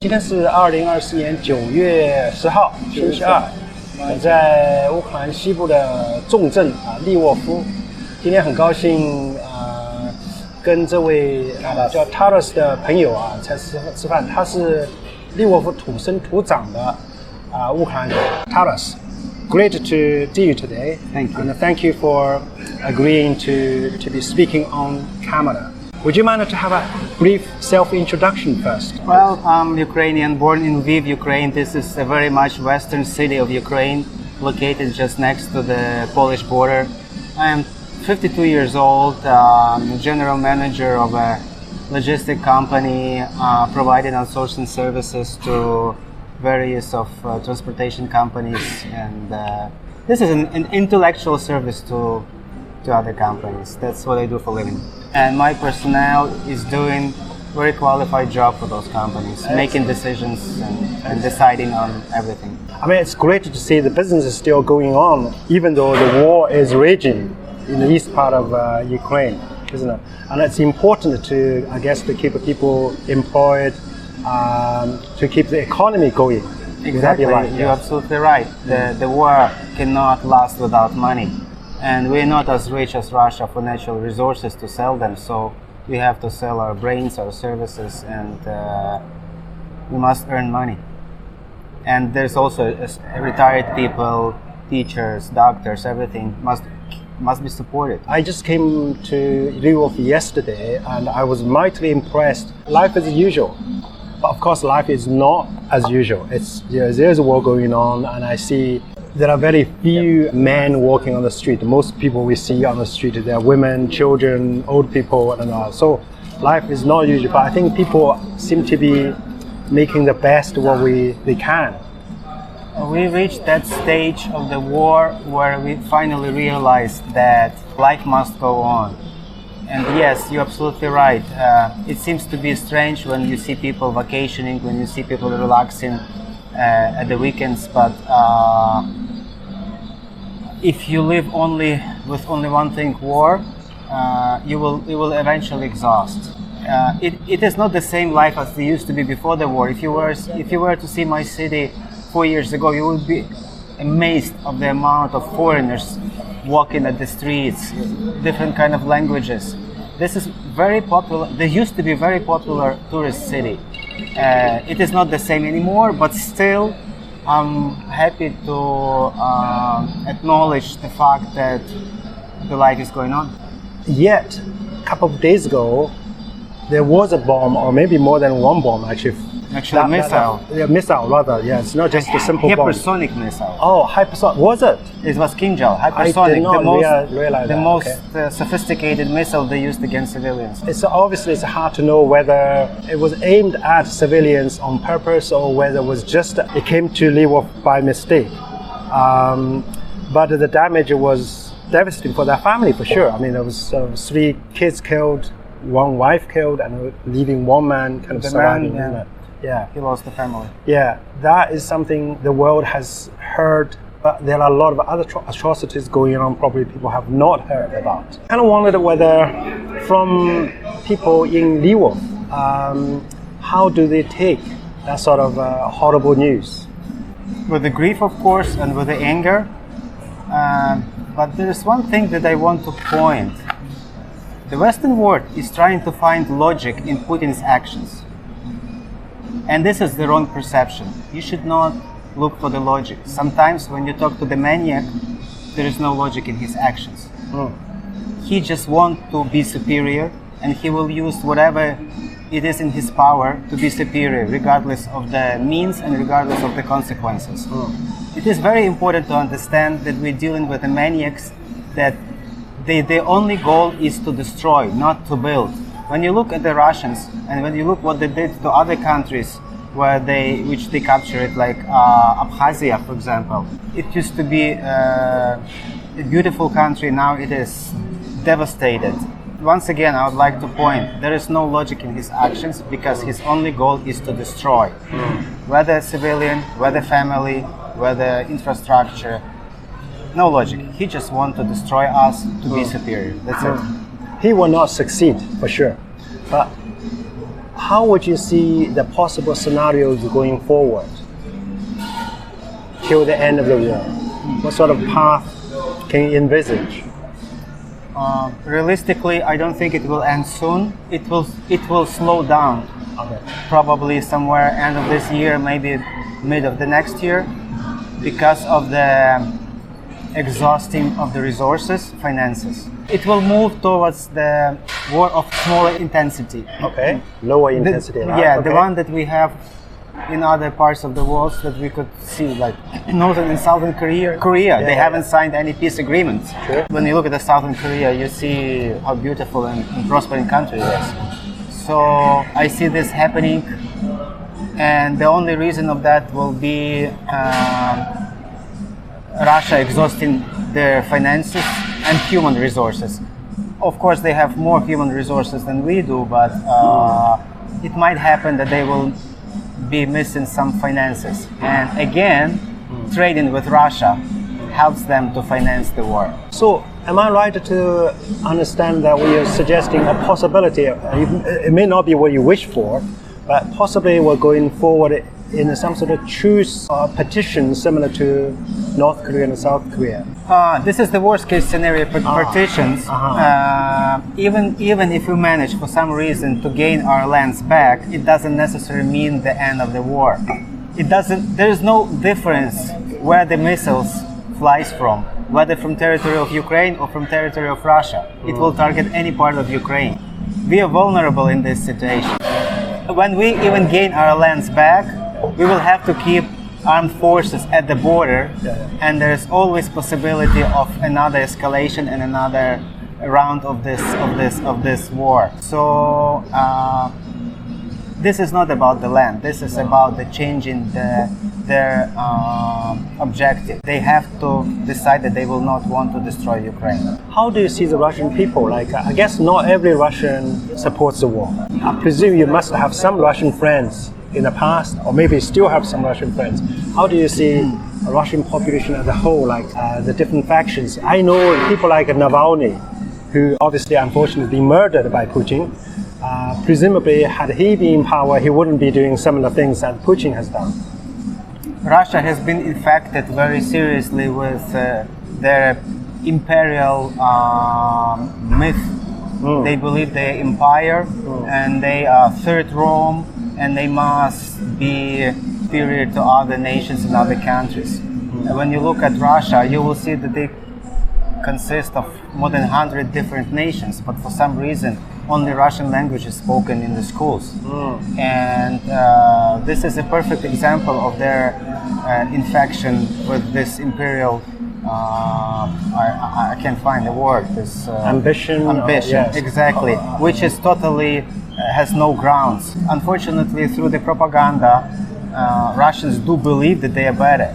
今天是2024年9月10号，星期二。我在乌克兰西部的重镇利沃夫。今天很高兴跟这位叫 Taras 的朋友才吃饭。他是利沃夫土生土长的乌克兰人 Taras. Great to see you today. Thank you. And thank you for agreeing to be speaking on camera. Would you mind to have a brief self-introduction first? Well, I'm Ukrainian, born in Lviv, Ukraine. This is a very much western city of Ukraine, located just next to the Polish border. I am 52 years old, general manager of a logistic company, providing outsourcing services to various of transportation companies, and this is an intellectual service to other companies. That's what I do for a living. And my personnel is doing very qualified job for those companies, making decisions and deciding on everything. I mean, it's great to see the business is still going on, even though the war is raging in the east part of Ukraine, isn't it? And it's important to, I guess, to keep people employed, to keep the economy going. Exactly, you're absolutely right. The war cannot last without money. And we're not as rich as Russia for natural resources to sell them, so we have to sell our brains, our services, and we must earn money. And there's also retired people, teachers, doctors, everything must be supported. I just came to Lviv yesterday and I was mightily impressed. Life is usual. But of course, life is not as usual. There's a war going on, and I see there are very few men walking on the street. Most people we see on the street, they are women, children, old people, and all. So life is not usual. But I think people seem to be making the best of what they can. We reached that stage of the war where we finally realized that life must go on. And yes, you're absolutely right. It seems to be strange when you see people vacationing, when you see people relaxing at the weekends, but if you live with only one thing, war, you will eventually exhaust. It is not the same life as it used to be before the war. If you were to see my city 4 years ago, you would be amazed of the amount of foreigners walking at the streets, different kind of languages. This is very popular. There used to be a very popular tourist city. It is not the same anymore, but still I'm happy to acknowledge the fact that the life is going on. Yet, a couple of days ago, there was a bomb, or maybe more than one bomb actually. Actually, missile. Missile, rather. Yeah, it's not just a simple bomb. Hypersonic missile. Oh, hypersonic. Was it? It was Kinjal. Hypersonic. I did not realize the that. most sophisticated missile they used against civilians. It's hard to know whether it was aimed at civilians on purpose or whether it came to Lviv by mistake. But the damage was devastating for their family for sure. I mean, there was 3 kids killed, 1 wife killed, and leaving 1 man kind of surviving. Yeah, he lost the family. Yeah, that is something the world has heard, but there are a lot of other atrocities going on probably people have not heard about. I kind of wondered whether from people in Lviv, how do they take that sort of horrible news? With the grief, of course, and with the anger. But there is one thing that I want to point. The Western world is trying to find logic in Putin's actions. And this is the wrong perception. You should not look for the logic. Sometimes when you talk to the maniac, there is no logic in his actions. He just wants to be superior, and he will use whatever it is in his power to be superior, regardless of the means and regardless of the consequences. It is very important to understand that we're dealing with the maniacs, that their only goal is to destroy, not to build. When you look at the Russians and when you look what they did to other countries which they captured, like Abkhazia, for example, it used to be a beautiful country. Now it is devastated. Once again, I would like to point, there is no logic in his actions because his only goal is to destroy. Whether civilian, whether family, whether infrastructure, no logic. He just wants to destroy us to be superior. That's it. He will not succeed for sure. But how would you see the possible scenarios going forward till the end of the war? What sort of path can you envisage? Realistically, I don't think it will end soon. It will slow down. Okay. Probably somewhere end of this year, maybe mid of the next year, because of the exhausting of the resources, finances. It will move towards the war of smaller intensity. Okay. Lower intensity. The one that we have in other parts of the world that we could see, like Northern and Southern Korea. They haven't signed any peace agreements. Sure. When you look at the Southern Korea, you see how beautiful and prospering country it is. So I see this happening, and the only reason of that will be Russia exhausting their finances and human resources. Of course, they have more human resources than we do, but it might happen that they will be missing some finances. And again, trading with Russia helps them to finance the war. So, am I right to understand that we are suggesting a possibility? It may not be what you wish for, but possibly we're going forward in some sort of truce petition similar to North Korea and South Korea. This is the worst case scenario for partitions. Even if we manage for some reason to gain our lands back, it doesn't necessarily mean the end of the war. There is no difference where the missiles flies from, whether from territory of Ukraine or from territory of Russia. It will target any part of Ukraine. We are vulnerable in this situation. When we even gain our lands back, we will have to keep armed forces at the border, and there's always possibility of another escalation and another round of this war. So this is not about the land. This is about the change in their objective. They have to decide that they will not want to destroy Ukraine. How do you see the Russian people? Like, I guess not every Russian supports the war. I presume you must have some Russian friends in the past, or maybe still have some Russian friends. How do you see a Russian population as a whole, like the different factions? I know people like Navalny, who obviously unfortunately been murdered by Putin. Presumably, had he been in power, he wouldn't be doing similar things that Putin has done. Russia has been infected very seriously with their imperial myth. They believe they're empire and they are third Rome, and they must be superior to other nations and other countries. And when you look at Russia, you will see that they consist of more than 100 different nations, but for some reason only Russian language is spoken in the schools. And this is a perfect example of their infection with this imperial I can't find the word. This ambition. Yes. Exactly, which is totally has no grounds. Unfortunately, through the propaganda, Russians do believe that they are better,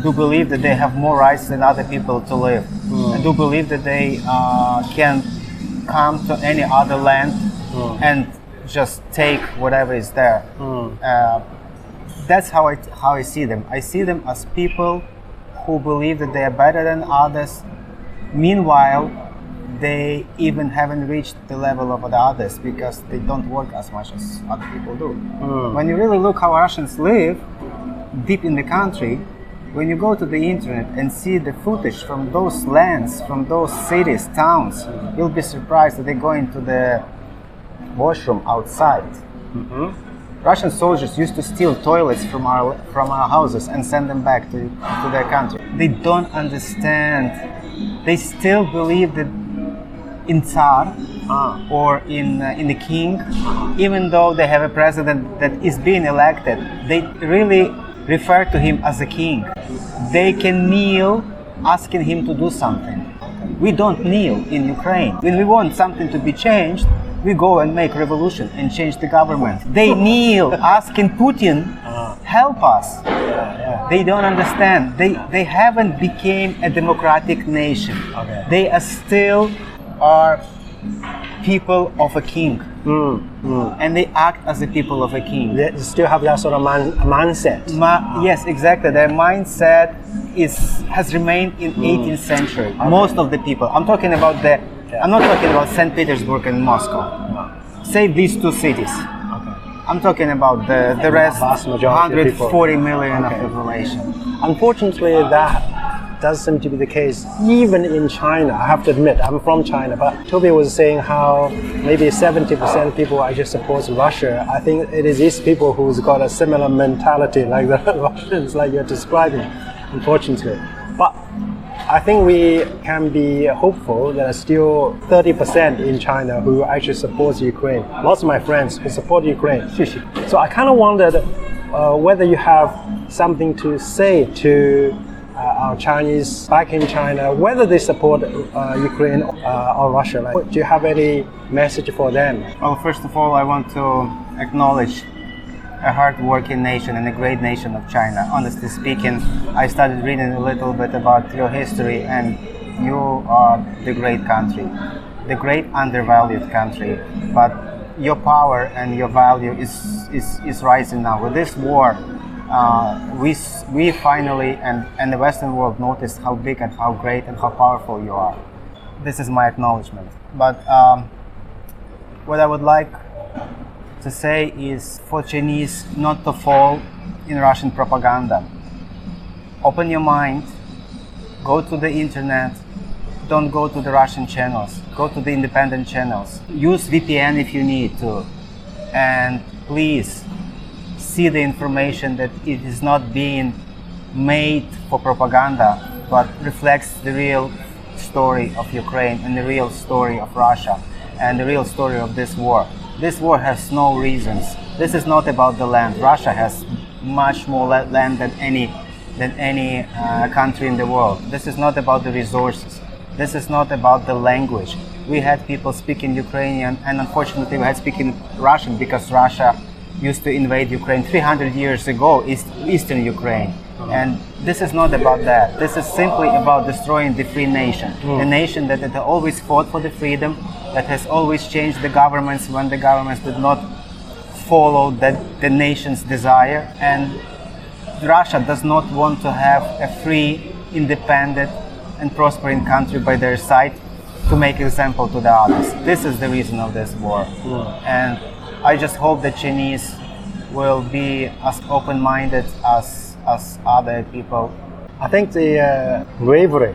do believe that they have more rights than other people to live, and do believe that they can come to any other land and just take whatever is there. That's how I see them. I see them as people who believe that they are better than others. Meanwhile, they even haven't reached the level of the others because they don't work as much as other people do. When you really look how Russians live deep in the country, when you go to the internet and see the footage from those lands, from those cities, towns, you'll be surprised that they go into the washroom outside. Russian soldiers used to steal toilets from our houses and send them back to their country. They don't understand. They still believe that in Tsar or in the king, even though they have a president that is being elected, they really refer to him as a king. They can kneel asking him to do something. We don't kneel in Ukraine. When we want something to be changed, we go and make revolution and change the government. They kneel asking Putin, help us. They don't understand. They haven't became a democratic nation. They are still are people of a king. And they act as the people of a king. They still have that sort of mindset. Yes, exactly. Their mindset has remained in 18th century. Most of the people. I'm talking about I'm not talking about St. Petersburg and Moscow. Save these two cities. I'm talking about the rest, vast majority of people. 140 million Okay. of population. Unfortunately, that does seem to be the case even in China. I have to admit, I'm from China, but Toby was saying how maybe 70% of people actually support Russia. I think it is these people who's got a similar mentality like the Russians, like you're describing, unfortunately. But I think we can be hopeful that there's still 30% in China who actually supports Ukraine. Lots of my friends who support Ukraine. So I kind of wondered whether you have something to say to our Chinese back in China, whether they support Ukraine or Russia. Like, do you have any message for them? Well, first of all, I want to acknowledge a hard-working nation and a great nation of China. Honestly speaking, I started reading a little bit about your history, and you are the great country, the great undervalued country. But your power and your value is rising now. With this war, we finally and the Western world noticed how big and how great and how powerful you are. This is my acknowledgement. But what I would like to say is for Chinese not to fall in Russian propaganda. Open your mind, go to the internet, don't go to the Russian channels, go to the independent channels. Use VPN if you need to, and please see the information that it is not being made for propaganda, but reflects the real story of Ukraine and the real story of Russia and the real story of this war. This war has no reasons. This is not about the land. Russia has much more land than any country in the world. This is not about the resources. This is not about the language. We had people speaking Ukrainian, and unfortunately we had speaking Russian because Russia used to invade Ukraine 300 years ago, eastern Ukraine. And this is not about that. This is simply about destroying the free nation. A nation that had always fought for the freedom, that has always changed the governments when the governments did not follow the nation's desire. And Russia does not want to have a free, independent, and prospering country by their side to make example to the others. This is the reason of this war. And I just hope the Chinese will be as open-minded as other people. I think the bravery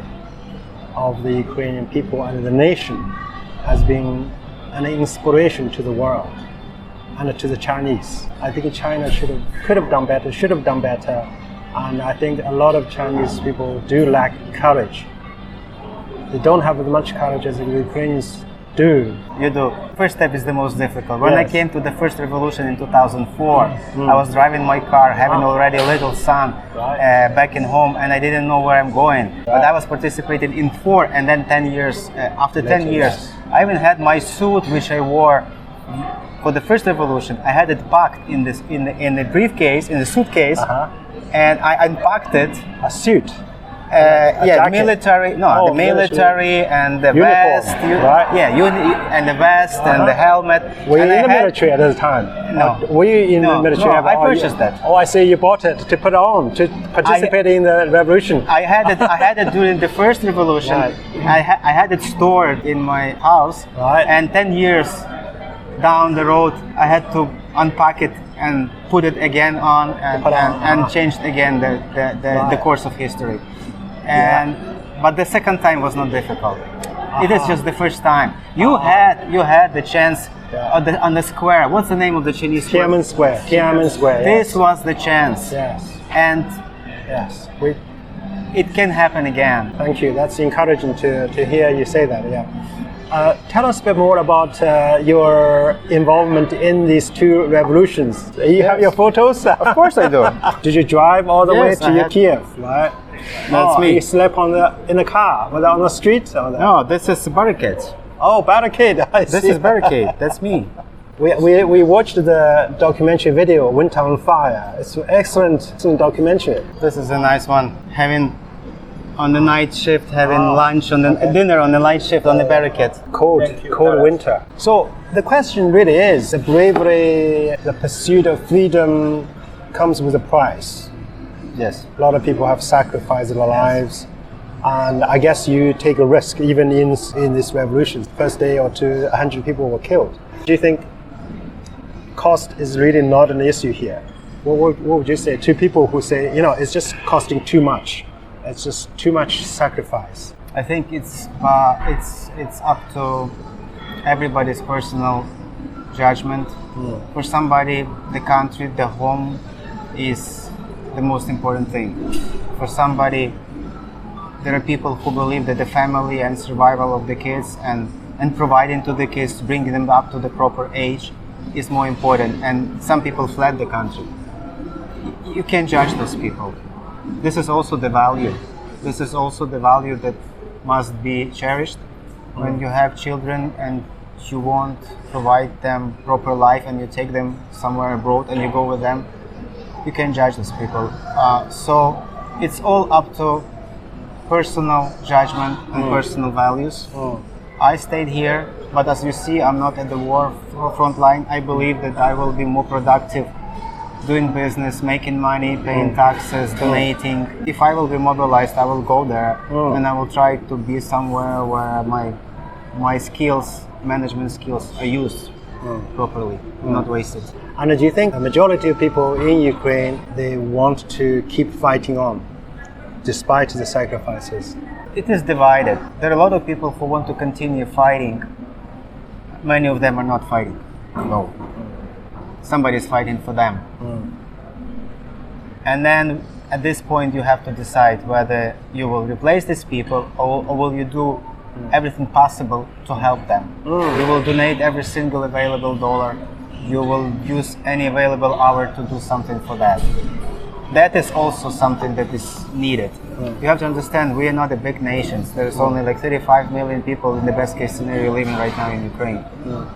of the Ukrainian people and the nation has been an inspiration to the world and to the Chinese. I think China could have done better, should have done better, and I think a lot of Chinese people do lack courage. They don't have as much courage as the Ukrainians do. You do. First step is the most difficult. When I Yes. came to the first revolution in 2004, I was driving my car, having already a little son back in home, and I didn't know where I'm going. But I was participating in 4 and then 10 years. After 10 Later, years, yes. I even had my suit, which I wore for the first revolution. I had it packed in the briefcase, in the suitcase, and I unpacked it. A suit. Yeah, jacket. military. No, Oh, the military and the Uniform, vest. right? Yeah, and the vest and the helmet. Were you And in I the had- military at the time? No. Were you in the No, military? no, I Oh, purchased that. Oh, I see. You bought it to put on to participate in the revolution. I had it during the first revolution. Right. I had it stored in my house. Right. And 10 years down the road, I had to unpack it and put it again on Put on, and changed again the course of history. But the second time was not difficult. It is just the first time. You had the chance on the square. What's the name of the Chinese square? Tiananmen Square. Tiananmen Square. This was the chance. Yes. And Yes. it can happen again. Thank you. That's encouraging to hear you say that. Yeah. Tell us a bit more about your involvement in these 2 revolutions. You have your photos? Of course I do. Did you drive all the way Yes, to I had- Kiev? Right. That's me. You slept in the car, was that on the street? Or No, this is barricades. Oh, barricade. I This see. is barricade. That's me. We watched the documentary video, Winter on Fire. It's an excellent documentary. This is a nice one. Having on the night shift, having lunch on the dinner on the night shift on the barricade. Cold winter. So the question really is, the bravery, the pursuit of freedom comes with a price. Yes. A lot of people have sacrificed their lives, and I guess you take a risk even in this revolution. First day or two, 100 people were killed. Do you think cost is really not an issue here. What would you say to people who say, it's just costing too much? It's just too much sacrifice. I think it's up to everybody's personal judgment. For somebody, the country, the home is the most important thing. For somebody, there are people who believe that the family and survival of the kids and providing to the kids, bringing them up to the proper age is more important. And some people fled the country. You can't judge those people. This is also the value. This is also the value that must be cherished when you have children and you want to provide them proper life and you take them somewhere abroad and you go with them. You can't judge those people. So it's all up to personal judgment and personal values. I stayed here, but as you see, I'm not at the war front line. I believe that I will be more productive doing business, making money, paying taxes, donating. If I will be mobilized, I will go there and I will try to be somewhere where my skills, management skills, are used properly, not wasted. And do you think a majority of people in Ukraine, they want to keep fighting on despite the sacrifices? It is divided. There are a lot of people who want to continue fighting. Many of them are not fighting. No. Somebody is fighting for them. And then at this point you have to decide whether you will replace these people or will you do everything possible to help them. You will donate every single available dollar. You will use any available hour to do something for that. That is also something that is needed. You have to understand, we are not a big nation. There's only like 35 million people in the best case scenario living right now in Ukraine.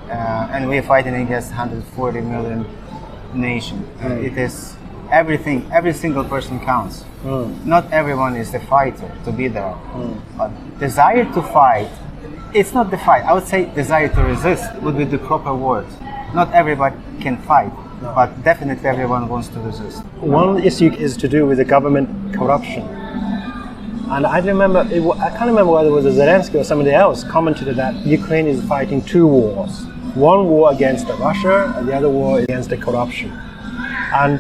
And we are fighting against 140 million nation. It is everything, every single person counts. Not everyone is the fighter to be there. But desire to fight, it's not the fight. I would say desire to resist would be the proper word. Not everybody can fight. But definitely everyone wants to resist. One issue is to do with the government corruption. And I can't remember whether it was Zelensky or somebody else commented that Ukraine is fighting two wars. One war against Russia and the other war against the corruption. And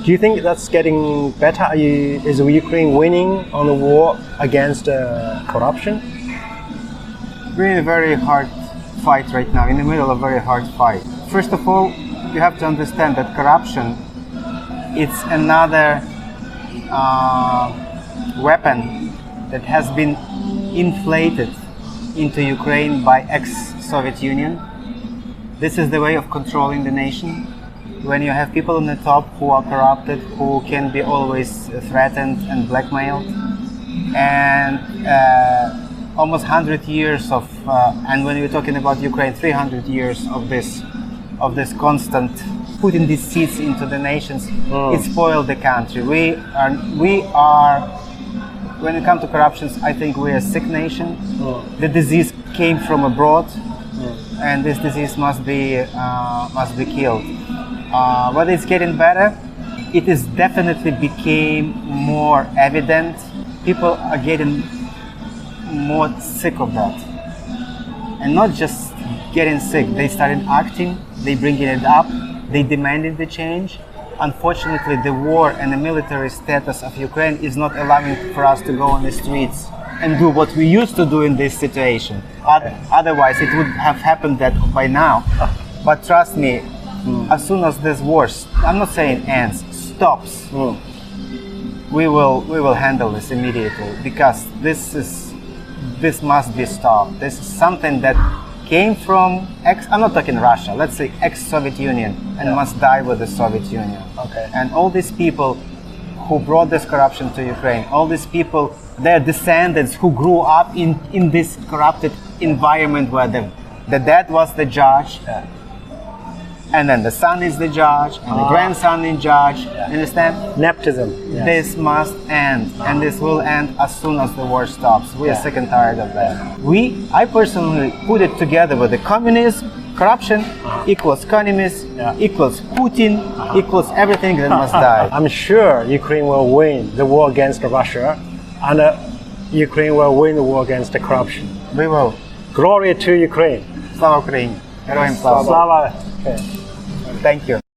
do you think that's getting better? Is Ukraine winning on the war against corruption? We're in a very hard fight right now, in the middle of a very hard fight. First of all, you have to understand that corruption, it's another weapon that has been inflated into Ukraine by ex-Soviet Union. This is the way of controlling the nation. When you have people on the top who are corrupted, who can be always threatened and blackmailed, and almost 100 years of, and when we're talking about Ukraine, 300 years of this constant putting these seeds into the nations, it spoiled the country. We are, when it comes to corruptions, I think we're a sick nation. The disease came from abroad, and this disease must be killed. Whether it's getting better, it is definitely became more evident. People are getting more sick of that, and not just getting sick. They started acting. They bringing it up. They demanded the change. Unfortunately, the war and the military status of Ukraine is not allowing for us to go on the streets and do what we used to do in this situation. Otherwise, it would have happened that by now. But trust me, as soon as this war, I'm not saying ends, stops, we will handle this immediately, because this must be stopped. This is something that came from I'm not talking Russia, let's say ex-Soviet Union, and must die with the Soviet Union. Okay. And all these people who brought this corruption to Ukraine, all these people, their descendants who grew up in this corrupted environment where the dad was the judge, and then the son is the judge, and the grandson is judge. You understand? Nepotism. Yes. This must end, and this will end as soon as the war stops. We are sick and tired of that. I personally put it together with the communism, corruption equals communism, equals Putin, equals everything that must die. I'm sure Ukraine will win the war against Russia, and Ukraine will win the war against the corruption. We will. Glory to Ukraine. Slava Ukraini. Героям слава. Slava. Okay. Thank you.